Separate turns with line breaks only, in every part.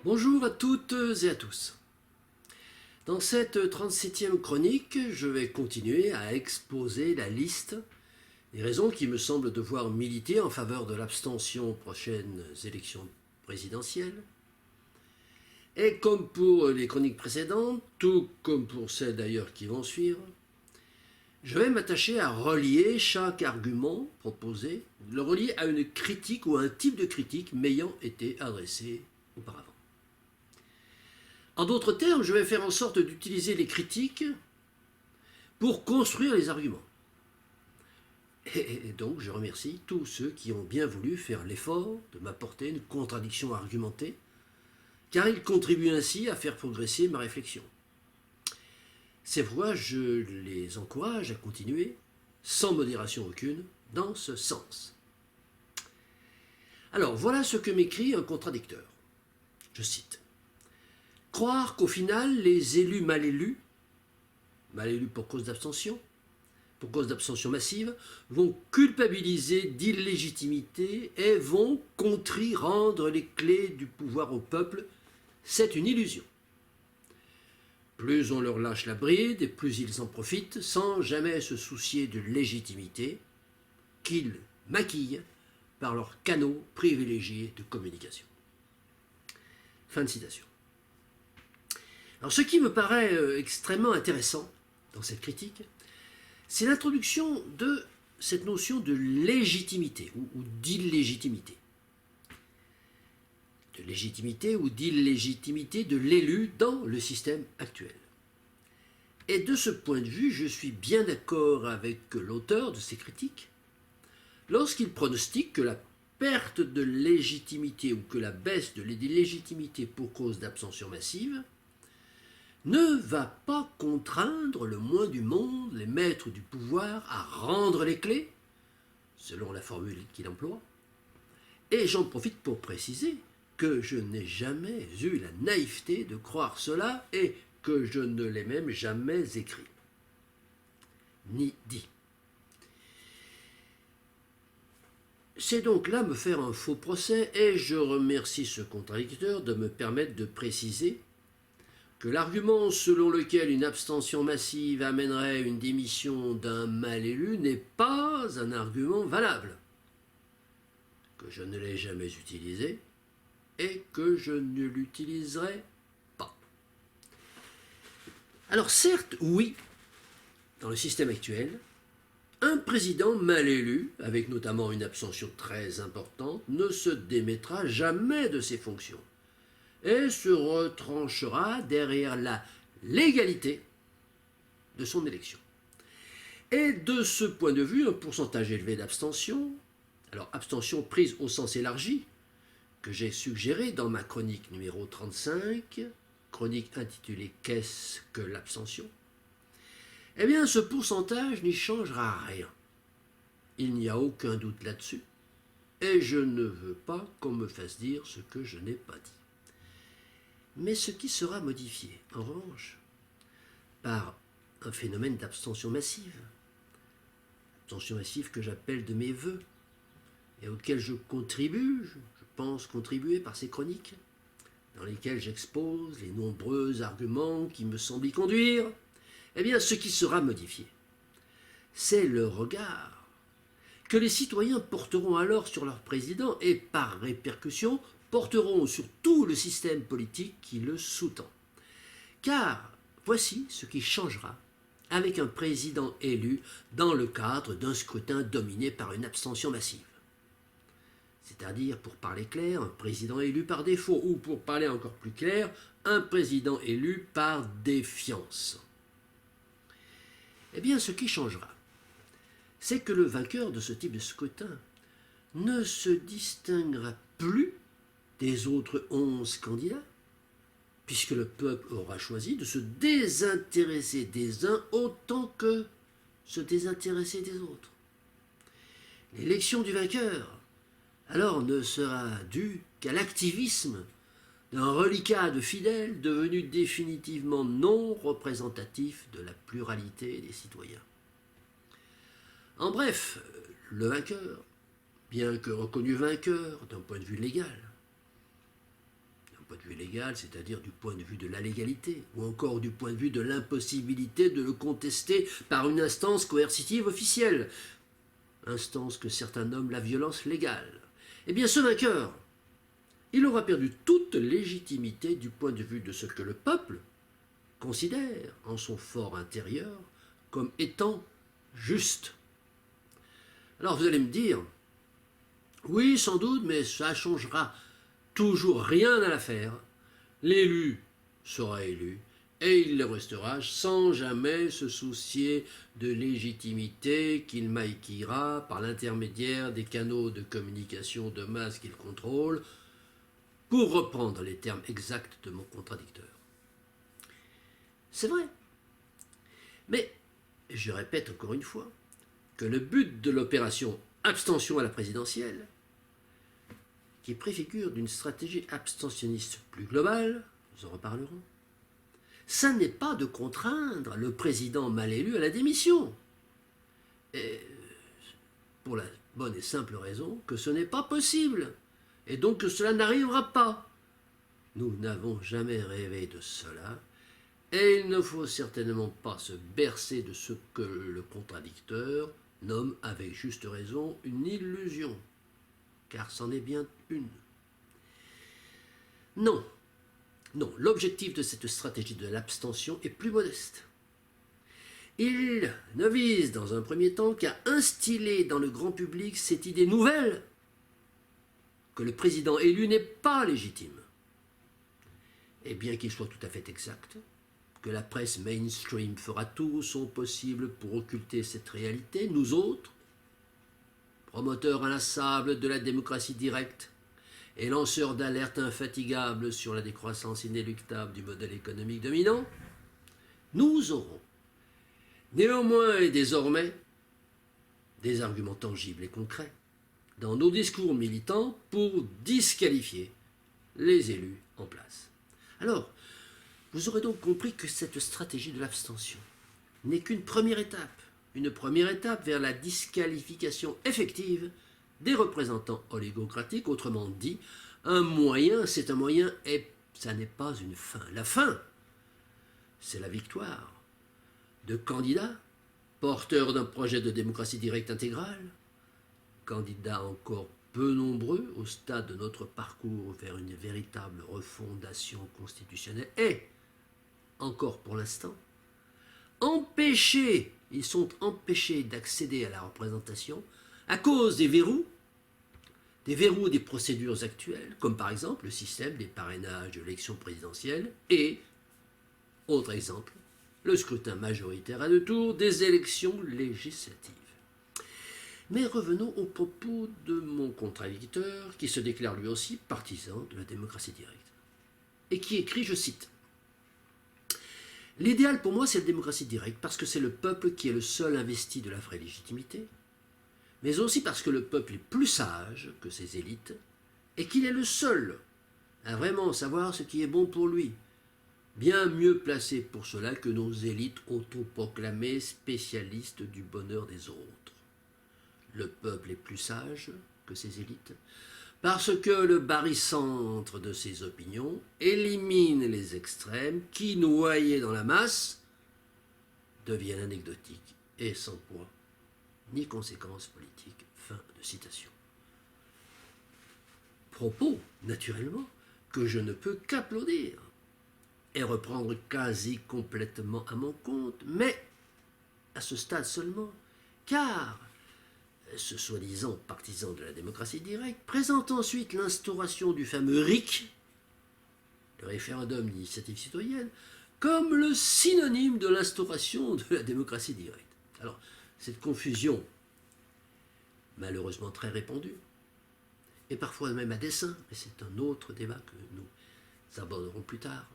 Bonjour à toutes et à tous. Dans cette 37e chronique, je vais continuer à exposer la liste des raisons qui me semblent devoir militer en faveur de l'abstention aux prochaines élections présidentielles. Et comme pour les chroniques précédentes, tout comme pour celles d'ailleurs qui vont suivre, je vais m'attacher à relier chaque argument proposé, le relier à une critique ou à un type de critique m'ayant été adressé auparavant. En d'autres termes, je vais faire en sorte d'utiliser les critiques pour construire les arguments. Et donc, je remercie tous ceux qui ont bien voulu faire l'effort de m'apporter une contradiction argumentée, car ils contribuent ainsi à faire progresser ma réflexion. C'est pourquoi je les encourage à continuer, sans modération aucune, dans ce sens. Alors, voilà ce que m'écrit un contradicteur. Je cite. Croire qu'au final, les élus mal élus pour cause d'abstention massive, vont culpabiliser d'illégitimité et vont rendre les clés du pouvoir au peuple, c'est une illusion. Plus on leur lâche la bride et plus ils en profitent, sans jamais se soucier de légitimité, qu'ils maquillent par leurs canaux privilégiés de communication. Fin de citation. Alors, ce qui me paraît extrêmement intéressant dans cette critique, c'est l'introduction de cette notion de légitimité ou d'illégitimité. De légitimité ou d'illégitimité de l'élu dans le système actuel. Et de ce point de vue, je suis bien d'accord avec l'auteur de ces critiques lorsqu'il pronostique que la perte de légitimité ou que la baisse de légitimité pour cause d'abstention massive ne va pas contraindre le moins du monde les maîtres du pouvoir à rendre les clés, selon la formule qu'il emploie. Et j'en profite pour préciser que je n'ai jamais eu la naïveté de croire cela et que je ne l'ai même jamais écrit, ni dit. C'est donc là me faire un faux procès et je remercie ce contradicteur de me permettre de préciser que l'argument selon lequel une abstention massive amènerait une démission d'un mal élu n'est pas un argument valable, que je ne l'ai jamais utilisé et que je ne l'utiliserai pas. Alors certes, oui, dans le système actuel, un président mal élu, avec notamment une abstention très importante, ne se démettra jamais de ses fonctions et se retranchera derrière la légalité de son élection. Et de ce point de vue, un pourcentage élevé d'abstention, alors abstention prise au sens élargi, que j'ai suggéré dans ma chronique numéro 35, chronique intitulée « Qu'est-ce que l'abstention ?» Eh bien, ce pourcentage n'y changera rien. Il n'y a aucun doute là-dessus, et je ne veux pas qu'on me fasse dire ce que je n'ai pas dit. Mais ce qui sera modifié, en revanche, par un phénomène d'abstention massive que j'appelle de mes voeux, et auquel je contribue, je pense contribuer par ces chroniques, dans lesquelles j'expose les nombreux arguments qui me semblent y conduire, eh bien, ce qui sera modifié, c'est le regard que les citoyens porteront alors sur leur président et, par répercussion, porteront sur tout le système politique qui le sous-tend. Car voici ce qui changera avec un président élu dans le cadre d'un scrutin dominé par une abstention massive. C'est-à-dire, pour parler clair, un président élu par défaut, ou pour parler encore plus clair, un président élu par défiance. Eh bien, ce qui changera, c'est que le vainqueur de ce type de scrutin ne se distinguera plus des autres 11 candidats, puisque le peuple aura choisi de se désintéresser des uns autant que se désintéresser des autres. L'élection du vainqueur, alors, ne sera due qu'à l'activisme d'un reliquat de fidèles devenu définitivement non représentatif de la pluralité des citoyens. En bref, le vainqueur, bien que reconnu vainqueur d'un point de vue légal, d'un point de vue légal, c'est-à-dire du point de vue de la légalité, ou encore du point de vue de l'impossibilité de le contester par une instance coercitive officielle, instance que certains nomment la violence légale, eh bien ce vainqueur, il aura perdu toute légitimité du point de vue de ce que le peuple considère en son fort intérieur comme étant juste. Alors vous allez me dire, oui sans doute, mais ça changera toujours rien à l'affaire. L'élu sera élu et il le restera sans jamais se soucier de légitimité qu'il maquillera par l'intermédiaire des canaux de communication de masse qu'il contrôle, pour reprendre les termes exacts de mon contradicteur. C'est vrai. Mais je répète encore une fois que le but de l'opération abstention à la présidentielle, qui préfigure d'une stratégie abstentionniste plus globale, nous en reparlerons, ça n'est pas de contraindre le président mal élu à la démission. Et pour la bonne et simple raison que ce n'est pas possible, et donc que cela n'arrivera pas. Nous n'avons jamais rêvé de cela, et il ne faut certainement pas se bercer de ce que le contradicteur nomme avec juste raison une illusion, car c'en est bien une. Non, l'objectif de cette stratégie de l'abstention est plus modeste. Il ne vise dans un premier temps qu'à instiller dans le grand public cette idée nouvelle que le président élu n'est pas légitime. Et bien qu'il soit tout à fait exact, que la presse mainstream fera tout son possible pour occulter cette réalité, nous autres, promoteurs inlassables de la démocratie directe et lanceurs d'alerte infatigables sur la décroissance inéluctable du modèle économique dominant, nous aurons néanmoins et désormais des arguments tangibles et concrets dans nos discours militants pour disqualifier les élus en place. Alors, vous aurez donc compris que cette stratégie de l'abstention n'est qu'une première étape vers la disqualification effective des représentants oligocratiques, autrement dit, c'est un moyen et ça n'est pas une fin. La fin, c'est la victoire de candidats porteurs d'un projet de démocratie directe intégrale, candidats encore peu nombreux au stade de notre parcours vers une véritable refondation constitutionnelle et, encore pour l'instant, ils sont empêchés d'accéder à la représentation à cause des verrous des procédures actuelles, comme par exemple le système des parrainages de l'élection présidentielle et, autre exemple, le scrutin majoritaire à 2 tours des élections législatives. Mais revenons aux propos de mon contradicteur, qui se déclare lui aussi partisan de la démocratie directe, et qui écrit, je cite, « L'idéal pour moi, c'est la démocratie directe, parce que c'est le peuple qui est le seul investi de la vraie légitimité, mais aussi parce que le peuple est plus sage que ses élites, et qu'il est le seul à vraiment savoir ce qui est bon pour lui, bien mieux placé pour cela que nos élites autoproclamées spécialistes du bonheur des autres. Le peuple est plus sage que ses élites, parce que le barycentre de ses opinions élimine les extrêmes qui, noyés dans la masse, deviennent anecdotiques et sans poids ni conséquences politiques. » Fin de citation. Propos, naturellement, que je ne peux qu'applaudir et reprendre quasi complètement à mon compte, mais à ce stade seulement, car ce soi-disant partisan de la démocratie directe présente ensuite l'instauration du fameux RIC, le référendum d'initiative citoyenne, comme le synonyme de l'instauration de la démocratie directe. Alors, cette confusion, malheureusement très répandue, et parfois même à dessein, mais c'est un autre débat que nous aborderons plus tard,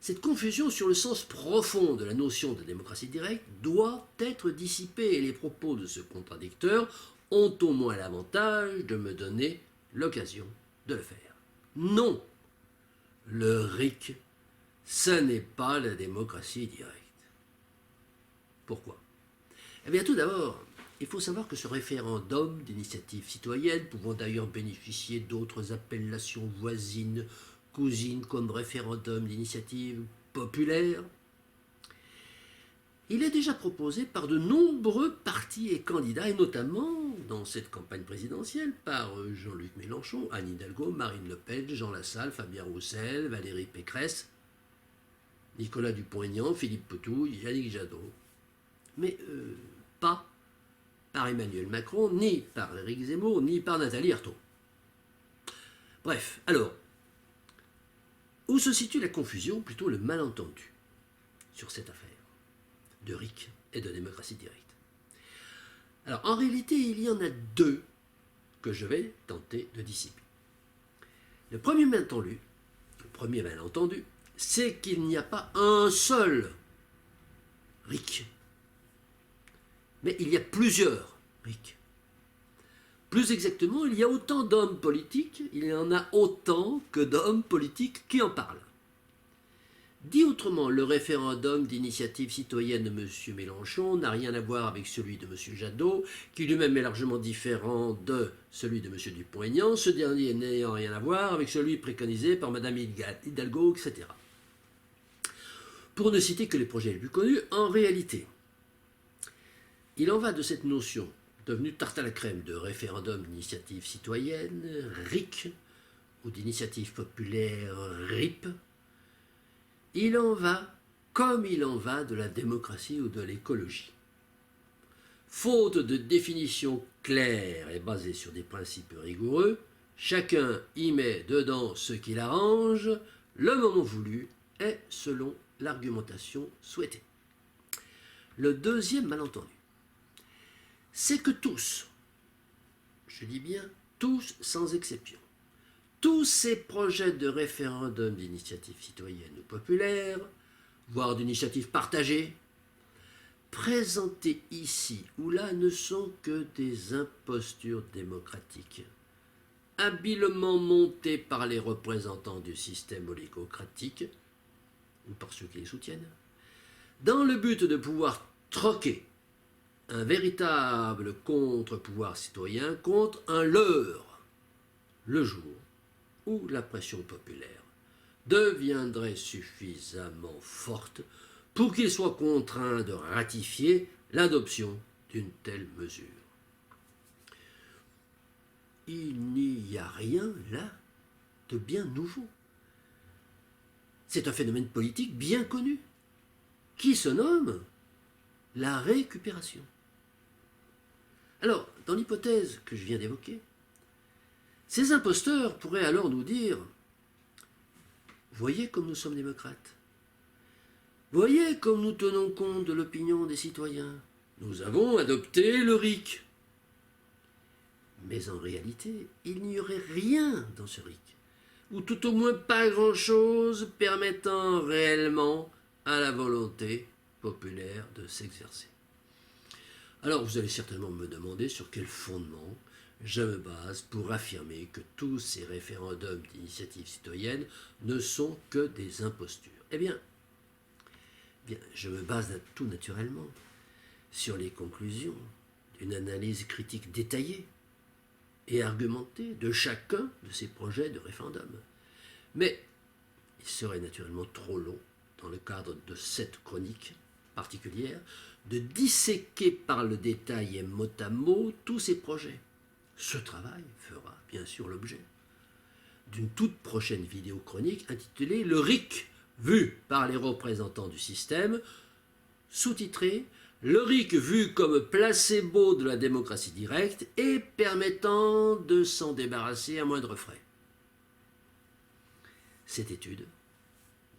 cette confusion sur le sens profond de la notion de démocratie directe doit être dissipée, et les propos de ce contradicteur ont au moins l'avantage de me donner l'occasion de le faire. Non, le RIC, ce n'est pas la démocratie directe. Pourquoi ? Eh bien, tout d'abord, il faut savoir que ce référendum d'initiative citoyenne, pouvant d'ailleurs bénéficier d'autres appellations voisines cousine comme référendum d'initiative populaire. Il est déjà proposé par de nombreux partis et candidats, et notamment dans cette campagne présidentielle par Jean-Luc Mélenchon, Anne Hidalgo, Marine Le Pen, Jean Lassalle, Fabien Roussel, Valérie Pécresse, Nicolas Dupont-Aignan, Philippe Poutou, Yannick Jadot. Mais pas par Emmanuel Macron, ni par Éric Zemmour, ni par Nathalie Arthaud. Bref, alors, où se situe la confusion, plutôt le malentendu, sur cette affaire de RIC et de démocratie directe? Alors, en réalité, il y en a deux que je vais tenter de dissiper. Le premier malentendu, c'est qu'il n'y a pas un seul RIC, mais il y a plusieurs RIC. Plus exactement, il y a autant d'hommes politiques, il y en a autant que d'hommes politiques qui en parlent. Dit autrement, le référendum d'initiative citoyenne de M. Mélenchon n'a rien à voir avec celui de M. Jadot, qui lui-même est largement différent de celui de M. Dupont-Aignan, ce dernier n'ayant rien à voir avec celui préconisé par Mme Hidalgo, etc. Pour ne citer que les projets les plus connus, en réalité, il en va de cette notion, devenue tarte à la crème, de référendum d'initiative citoyenne, RIC, ou d'initiative populaire, RIP. Il en va comme il en va de la démocratie ou de l'écologie. Faute de définition claire et basée sur des principes rigoureux, chacun y met dedans ce qui l'arrange, le moment voulu est selon l'argumentation souhaitée. Le deuxième malentendu, c'est que tous, je dis bien tous sans exception, tous ces projets de référendum d'initiative citoyenne ou populaire, voire d'initiative partagée, présentés ici ou là ne sont que des impostures démocratiques, habilement montées par les représentants du système oligocratique, ou par ceux qui les soutiennent, dans le but de pouvoir troquer un véritable contre-pouvoir citoyen contre un leurre, le jour où la pression populaire deviendrait suffisamment forte pour qu'il soit contraint de ratifier l'adoption d'une telle mesure. Il n'y a rien là de bien nouveau. C'est un phénomène politique bien connu, qui se nomme la récupération. Alors, dans l'hypothèse que je viens d'évoquer, ces imposteurs pourraient alors nous dire « Voyez comme nous sommes démocrates. Voyez comme nous tenons compte de l'opinion des citoyens. Nous avons adopté le RIC. » Mais en réalité, il n'y aurait rien dans ce RIC, ou tout au moins pas grand-chose permettant réellement à la volonté populaire de s'exercer. Alors vous allez certainement me demander sur quel fondement je me base pour affirmer que tous ces référendums d'initiative citoyenne ne sont que des impostures. Eh bien, je me base tout naturellement sur les conclusions d'une analyse critique détaillée et argumentée de chacun de ces projets de référendum. Mais il serait naturellement trop long, dans le cadre de cette chronique particulière, de disséquer par le détail et mot à mot tous ces projets. Ce travail fera bien sûr l'objet d'une toute prochaine vidéo chronique intitulée « Le RIC vu par les représentants du système », sous-titrée « Le RIC vu comme placebo de la démocratie directe et permettant de s'en débarrasser à moindre frais ». Cette étude,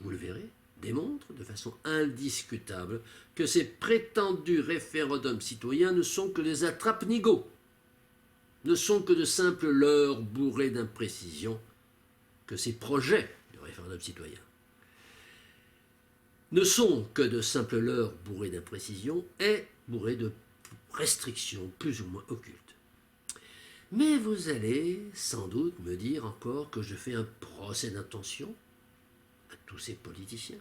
vous le verrez, démontre de façon indiscutable que ces prétendus référendums citoyens ne sont que des attrape-nigauds, ne sont que de simples leurres bourrés d'imprécisions, que ces projets de référendum citoyen ne sont que de simples leurres bourrés d'imprécisions et bourrés de restrictions plus ou moins occultes. Mais vous allez sans doute me dire encore que je fais un procès d'intention à tous ces politiciens.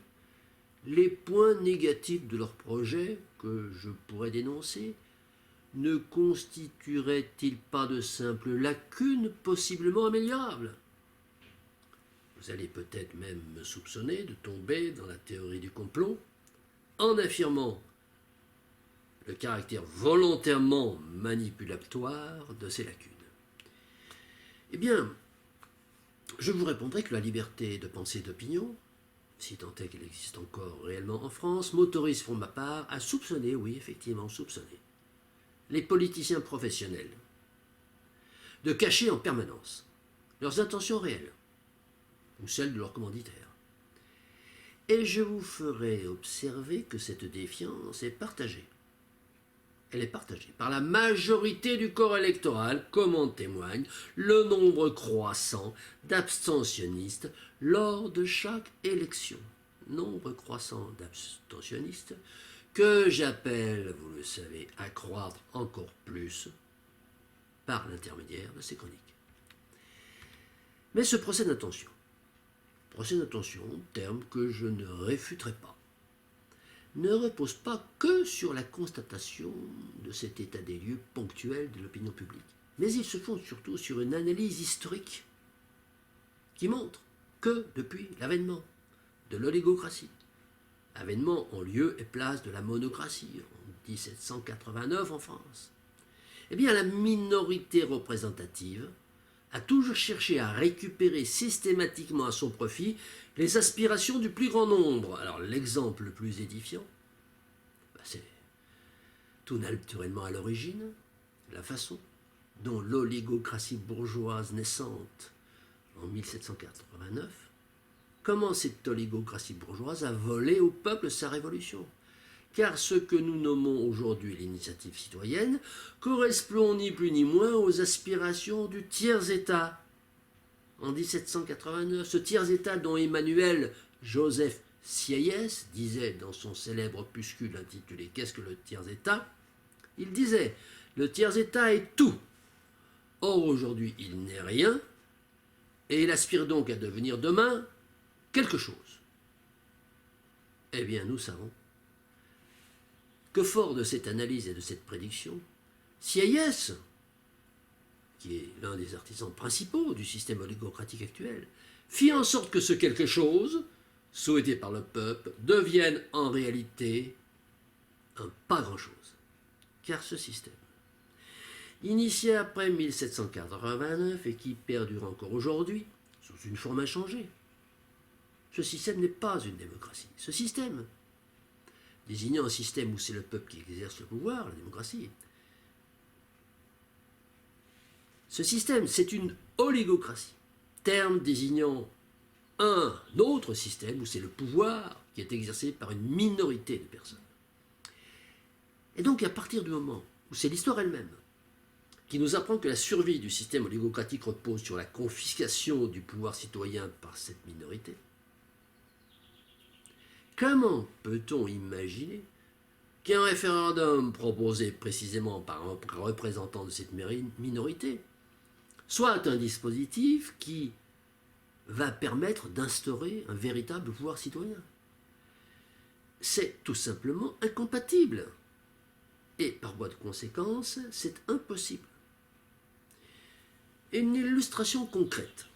Les points négatifs de leur projet que je pourrais dénoncer ne constitueraient-ils pas de simples lacunes possiblement améliorables? Vous allez peut-être même me soupçonner de tomber dans la théorie du complot en affirmant le caractère volontairement manipulatoire de ces lacunes. Eh bien, je vous répondrai que la liberté de pensée et d'opinion, si tant est qu'elle existe encore réellement en France, m'autorise pour ma part à soupçonner, oui, effectivement, soupçonner, les politiciens professionnels de cacher en permanence leurs intentions réelles ou celles de leurs commanditaires. Et je vous ferai observer que cette défiance est partagée. Elle est partagée par la majorité du corps électoral, comme en témoigne le nombre croissant d'abstentionnistes lors de chaque élection. Nombre croissant d'abstentionnistes que j'appelle, vous le savez, à croître encore plus par l'intermédiaire de ces chroniques. Mais ce procès d'intention, terme que je ne réfuterai pas, ne repose pas que sur la constatation de cet état des lieux ponctuel de l'opinion publique, mais il se fonde surtout sur une analyse historique qui montre que depuis l'avènement de l'oligocratie, avènement en lieu et place de la monocratie en 1789 en France, eh bien la minorité représentative a toujours cherché à récupérer systématiquement à son profit les aspirations du plus grand nombre. Alors l'exemple le plus édifiant, c'est tout naturellement à l'origine la façon dont l'oligocratie bourgeoise naissante en 1789, comment cette oligocratie bourgeoise a volé au peuple sa révolution. Car ce que nous nommons aujourd'hui l'initiative citoyenne correspond ni plus ni moins aux aspirations du tiers-État. En 1789, ce tiers-État dont Emmanuel Joseph Sieyès disait dans son célèbre opuscule intitulé « Qu'est-ce que le tiers-État ?» Il disait « Le tiers-État est tout. Or aujourd'hui il n'est rien, et il aspire donc à devenir demain quelque chose. » Eh bien nous savons que fort de cette analyse et de cette prédiction, Sieyès, qui est l'un des artisans principaux du système oligocratique actuel, fit en sorte que ce quelque chose, souhaité par le peuple, devienne en réalité un pas grand-chose. Car ce système, initié après 1789 et qui perdure encore aujourd'hui, sous une forme inchangée, ce système n'est pas une démocratie. Ce système, désignant un système où c'est le peuple qui exerce le pouvoir, la démocratie. Ce système, c'est une oligocratie, terme désignant un autre système où c'est le pouvoir qui est exercé par une minorité de personnes. Et donc, à partir du moment où c'est l'histoire elle-même qui nous apprend que la survie du système oligocratique repose sur la confiscation du pouvoir citoyen par cette minorité, comment peut-on imaginer qu'un référendum proposé précisément par un représentant de cette minorité soit un dispositif qui va permettre d'instaurer un véritable pouvoir citoyen? C'est tout simplement incompatible. Et par voie de conséquence, c'est impossible. Une illustration concrète,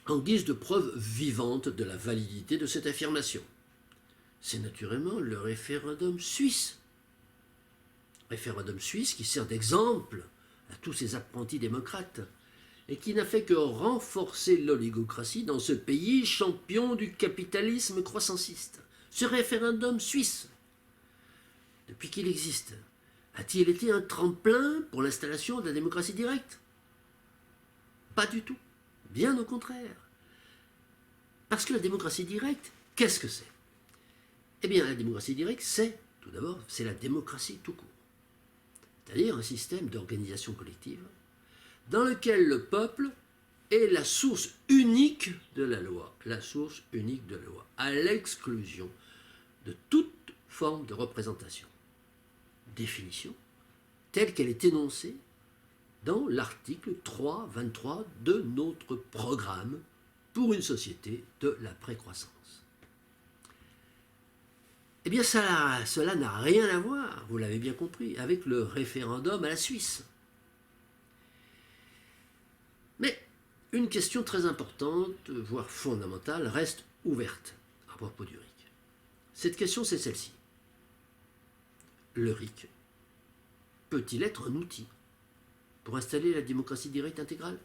en guise de preuve vivante de la validité de cette affirmation, c'est naturellement le référendum suisse. Référendum suisse qui sert d'exemple à tous ces apprentis démocrates et qui n'a fait que renforcer l'oligocratie dans ce pays champion du capitalisme croissanciste. Ce référendum suisse, depuis qu'il existe, a-t-il été un tremplin pour l'installation de la démocratie directe? Pas du tout. Bien au contraire. Parce que la démocratie directe, qu'est-ce que c'est? Eh bien, la démocratie directe, c'est, tout d'abord, c'est la démocratie tout court. C'est-à-dire un système d'organisation collective dans lequel le peuple est la source unique de la loi. La source unique de la loi, à l'exclusion de toute forme de représentation. Définition telle qu'elle est énoncée dans l'article 3.23 de notre programme pour une société de la précroissance. Eh bien, cela n'a rien à voir, vous l'avez bien compris, avec le référendum à la Suisse. Mais Une question très importante, voire fondamentale, reste ouverte à propos du RIC. Cette question, c'est celle-ci. Le RIC peut-il être un outil pour installer la démocratie directe intégrale?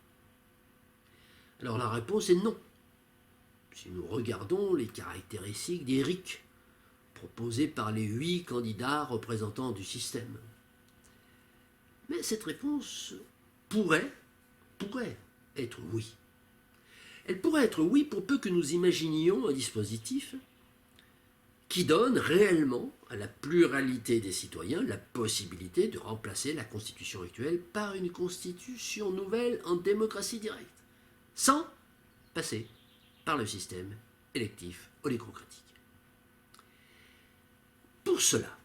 Alors la réponse est non. Si nous regardons les caractéristiques des RIC proposés par les 8 candidats représentants du système. Mais cette réponse pourrait être oui. Elle pourrait être oui pour peu que nous imaginions un dispositif qui donne réellement à la pluralité des citoyens la possibilité de remplacer la constitution actuelle par une constitution nouvelle en démocratie directe, sans passer par le système électif oligocratique. Pour cela,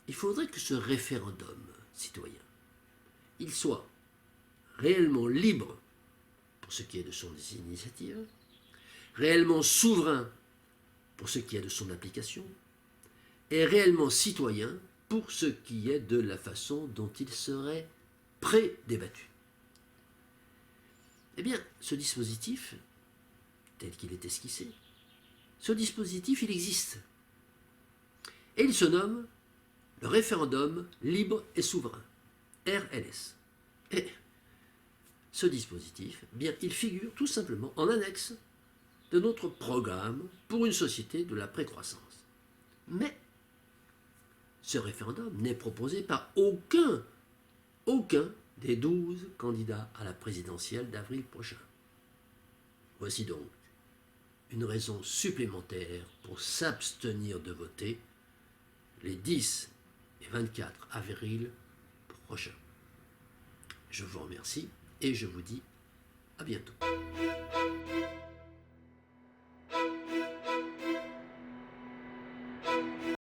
il faudrait que ce référendum citoyen, il soit réellement libre pour ce qui est de son initiative, réellement souverain pour ce qui est de son application, et réellement citoyen pour ce qui est de la façon dont il serait pré-débattu. Eh bien, ce dispositif, tel qu'il est esquissé, ce dispositif, il existe. Et il se nomme le référendum libre et souverain, RLS. Et ce dispositif, bien, il figure tout simplement en annexe de notre programme pour une société de la précroissance. Mais ce référendum n'est proposé par aucun des 12 candidats à la présidentielle d'avril prochain. Voici donc une raison supplémentaire pour s'abstenir de voter les 10 et 24 avril prochains. Je vous remercie et je vous dis à bientôt.